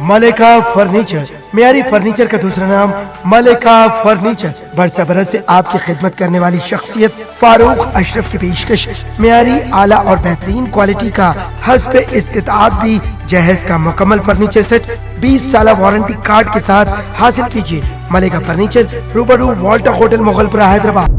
ملکہ furniture, معیاری furniture کا دوسرا نام ملکہ فرنیچر، برس برس سے آپ کی خدمت کرنے والی شخصیت فاروق اشرف کی پیشکش، معیاری اعلیٰ اور بہترین کوالٹی کا حسب استطاعت بھی جہیز کا مکمل فرنیچر سیٹ 20 سالہ وارنٹی کارڈ کے ساتھ حاصل کیجیے۔ ملکہ فرنیچر، روبرو والٹر ہوٹل مغل پورہ، حیدرآباد۔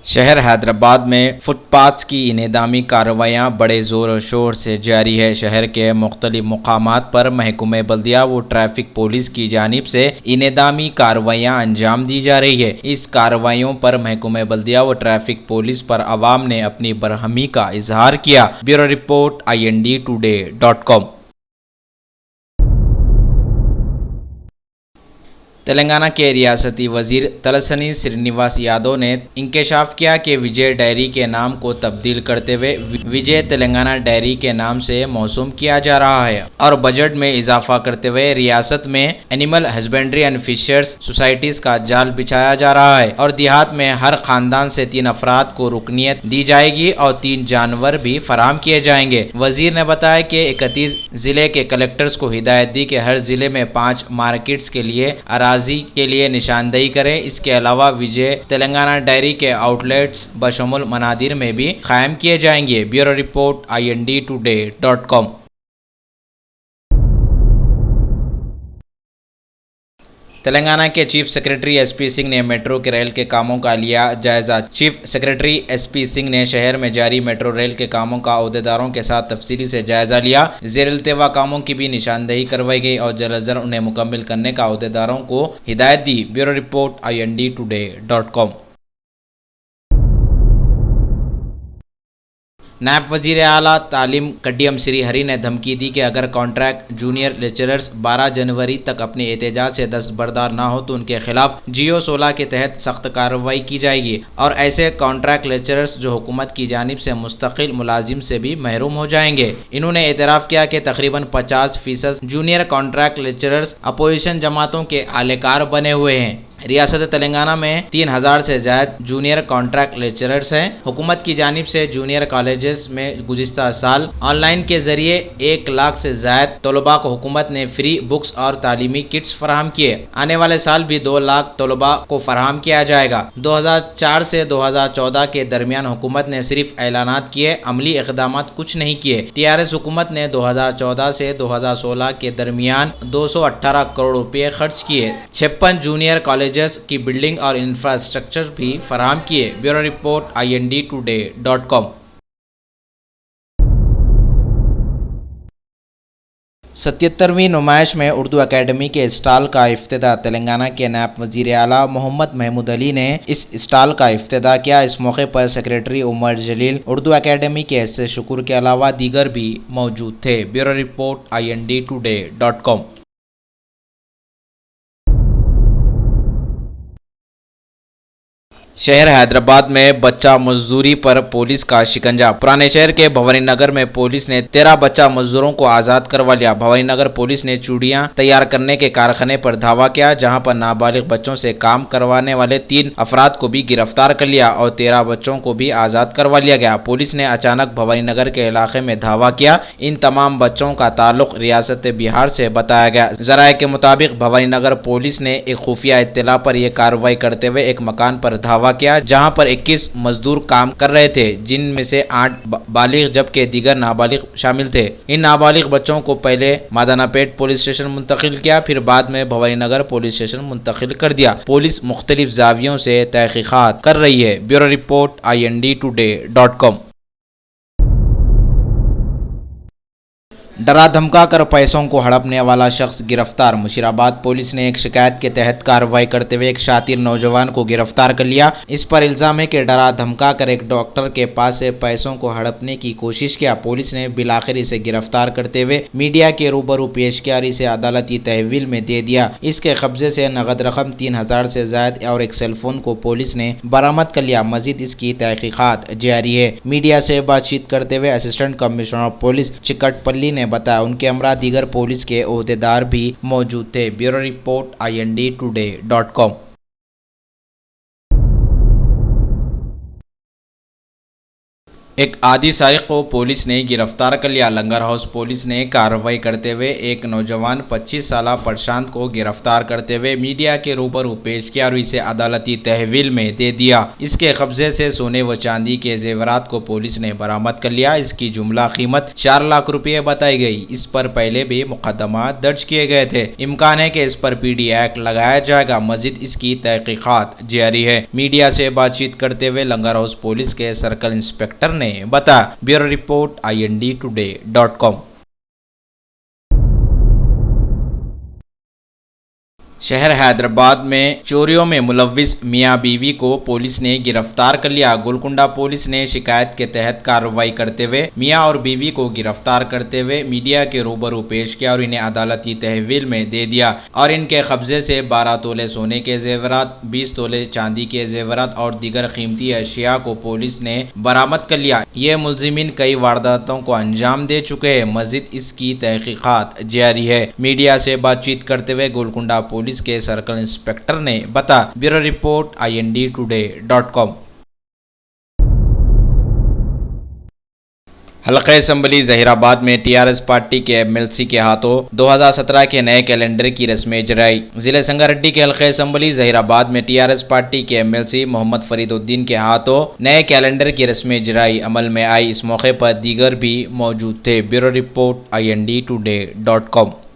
شہر حیدرآباد میں فٹ پاتھس کی انہدامی کارروائیاں بڑے زور و شور سے جاری ہے۔ شہر کے مختلف مقامات پر محکمہ بلدیہ و ٹریفک پولیس کی جانب سے انہدامی کارروائیاں انجام دی جا رہی ہے۔ اس کارروائیوں پر محکمہ بلدیہ و ٹریفک پولیس پر عوام نے اپنی برہمی کا اظہار کیا۔ Bureau report INDtoday.com۔ تلنگانہ کے ریاستی وزیر تلسانی سرینیواس یادو نے انکشاف کیا کہ وجے ڈیری کے نام کو تبدیل کرتے ہوئے وجے تلنگانہ ڈیری کے نام سے موسوم کیا جا رہا ہے اور بجٹ میں اضافہ کرتے ہوئے ریاست میں اینیمل ہسبینڈری اینڈ فشرز سوسائٹیز کا جال بچھایا جا رہا ہے اور دیہات میں ہر خاندان سے 3 افراد کو رکنیت دی جائے گی اور 3 جانور بھی فراہم کیے جائیں گے۔ وزیر نے بتایا کہ 31 ضلع کے کلکٹرز کو ہدایت دی کہ ہر ضلع میں 5 مارکیٹس کے لیے کے لیے نشاندہی کریں۔ اس کے علاوہ وجے تلنگانہ ڈیری کے آؤٹ لیٹس بشمول منادر میں بھی قائم کیے جائیں گے۔ Bureau report INDtoday.com۔ تلنگانہ کے چیف سیکرٹری SP سنگھ نے میٹرو کے ریل کے کاموں کا لیا جائزہ۔ چیف سیکرٹری SP سنگھ نے شہر میں جاری میٹرو ریل کے کاموں کا عہدیداروں کے ساتھ تفصیلی سے جائزہ لیا۔ زیر التوا کاموں کی بھی نشاندہی کروائی گئی اور جلد از جلد انہیں مکمل کرنے کا عہدیداروں کو ہدایت دی۔ Bureau report INDtoday.com۔ نائب وزیر اعلیٰ تعلیم کڈیم سری ہری نے دھمکی دی کہ اگر کانٹریکٹ جونیئر لیکچررز 12 جنوری تک اپنے احتجاج سے دستبردار نہ ہو تو ان کے خلاف GO 16 کے تحت سخت کارروائی کی جائے گی اور ایسے کانٹریکٹ لیکچررز جو حکومت کی جانب سے مستقل ملازم سے بھی محروم ہو جائیں گے۔ انہوں نے اعتراف کیا کہ تقریباً 50% جونیئر کانٹریکٹ لیکچررز اپوزیشن جماعتوں کے اہلکار بنے ہوئے ہیں۔ ریاست تلنگانہ میں 3000 سے زائد جونیئر کانٹریکٹ لیکچررز ہیں۔ حکومت کی جانب سے جونیئر کالجز میں گزشتہ سال آن لائن کے ذریعے 1 لاکھ سے زائد طلباء کو حکومت نے فری بکس اور تعلیمی کٹس فراہم کیے۔ آنے والے سال بھی 2 لاکھ طلباء کو فراہم کیا جائے گا۔ 2004 سے 2014 کے درمیان حکومت نے صرف اعلانات کیے، عملی اقدامات کچھ نہیں کیے۔ TRS حکومت نے 2014 سے 2016 کے درمیان 218 کروڑ روپے خرچ کیے، 56 جونیئر کالجز کی بلڈنگ اور انفراسٹرکچر بھی فراہم کیے۔ Bureau report INDtoday.com۔ 77ویں نمائش میں اردو اکیڈمی کے اسٹال کا افتتاح۔ تلنگانہ کے نائب وزیر اعلیٰ محمد محمود علی نے اس اسٹال کا افتتاح کیا۔ اس موقع پر سیکرٹری عمر جلیل، اردو اکیڈمی کے حصہ شکر کے علاوہ دیگر بھی موجود تھے۔ Bureau report INDtoday.com۔ شہر حیدرآباد میں بچہ مزدوری پر پولیس کا شکنجہ۔ پرانے شہر کے بھوانی نگر میں پولیس نے 13 بچہ مزدوروں کو آزاد کروا لیا۔ بھوانی نگر پولیس نے چوڑیاں تیار کرنے کے کارخانے پر دھاوا کیا، جہاں پر نابالغ بچوں سے کام کروانے والے 3 افراد کو بھی گرفتار کر لیا اور 13 بچوں کو بھی آزاد کروا لیا گیا۔ پولیس نے اچانک بھوانی نگر کے علاقے میں دھاوا کیا۔ ان تمام بچوں کا تعلق ریاست بہار سے بتایا گیا۔ ذرائع کے مطابق بھوانی نگر پولیس نے ایک خفیہ اطلاع پر یہ کارروائی کرتے ہوئے ایک مکان پر دھاوا کیا، جہاں پر 21 مزدور کام کر رہے تھے، جن میں سے 8 بالغ جبکہ دیگر نابالغ شامل تھے۔ ان نابالغ بچوں کو پہلے مادانہ پیٹ پولیس اسٹیشن منتقل کیا، پھر بعد میں بھوانی نگر پولیس اسٹیشن منتقل کر دیا۔ پولیس مختلف زاویوں سے تحقیقات کر رہی ہے۔ Bureau report INDtoday.com۔ ڈرا دھمکا کر پیسوں کو ہڑپنے والا شخص گرفتار۔ مشیرآباد پولیس نے ایک شکایت کے تحت کارروائی کرتے ہوئے ایک شاطر نوجوان کو گرفتار کر لیا۔ اس پر الزام ہے کہ ڈرا دھمکا کر ایک ڈاکٹر کے پاس سے پیسوں کو ہڑپنے کی کوشش کیا۔ پولیس نے بالآخر اسے گرفتار کرتے ہوئے میڈیا کے روبرو پیش کیا اور اسے عدالتی تحویل میں دے دیا۔ اس کے قبضے سے نقد رقم 3000 سے زائد اور ایک سیل فون کو پولیس نے برآمد کر لیا۔ مزید اس کی تحقیقات جاری ہے۔ میڈیا سے بات چیت کرتے ہوئے اسسٹنٹ کمشنر آف پولیس چکٹ پلی نے بتایا ان کے ہمراہ دیگر پولیس کے عہدیدار بھی موجود تھے۔ Bureau report INDtoday.com۔ ایک عادی سارق کو پولیس نے گرفتار کر لیا۔ لنگر ہاؤس پولیس نے کارروائی کرتے ہوئے ایک نوجوان 25 سالہ پرشانت کو گرفتار کرتے ہوئے میڈیا کے روبرو پیش کیا اور اسے عدالتی تحویل میں دے دیا۔ اس کے قبضے سے سونے و چاندی کے زیورات کو پولیس نے برآمد کر لیا۔ اس کی جملہ قیمت 4 لاکھ روپے بتائی گئی۔ اس پر پہلے بھی مقدمات درج کیے گئے تھے۔ امکان ہے کہ اس پر PD ایکٹ لگایا جائے گا۔ مزید اس کی تحقیقات جاری ہے۔ میڈیا سے بات چیت کرتے ہوئے لنگر ہاؤس پولیس کے سرکل انسپکٹر نے بتا۔ Bureau report INDtoday.com۔ شہر حیدرآباد میں چوریوں میں ملوث میاں بیوی کو پولیس نے گرفتار کر لیا۔ گولکنڈہ پولیس نے شکایت کے تحت کارروائی کرتے ہوئے میاں اور بیوی کو گرفتار کرتے ہوئے میڈیا کے روبرو پیش کیا اور انہیں عدالتی تحویل میں دے دیا اور ان کے قبضے سے 12 تولے سونے کے زیورات، 20 تولے چاندی کے زیورات اور دیگر قیمتی اشیاء کو پولیس نے برآمد کر لیا۔ یہ ملزمین کئی وارداتوں کو انجام دے چکے ہیں۔ مزید اس کی تحقیقات جاری ہے۔ میڈیا سے بات چیت کرتے ہوئے گولکنڈہ پولیس کے سرکل انسپکٹر نے بتا۔ Bureau report INDtoday.com۔ حلقہ اسمبلی ظہیر آباد میں TRS پارٹی کے MLC کے ہاتھوں 2017 کے نئے کیلنڈر کی رسم اجرائی۔ ضلع سنگاریڈی کے حلقہ اسمبلی ظہیر آباد میں TRS پارٹی کے MLC محمد فرید الدین کے ہاتھوں نئے کیلنڈر کی رسم اجرائی عمل میں آئی۔ اس موقع پر دیگر بھی موجود تھے۔ Bureau report INDtoday.com۔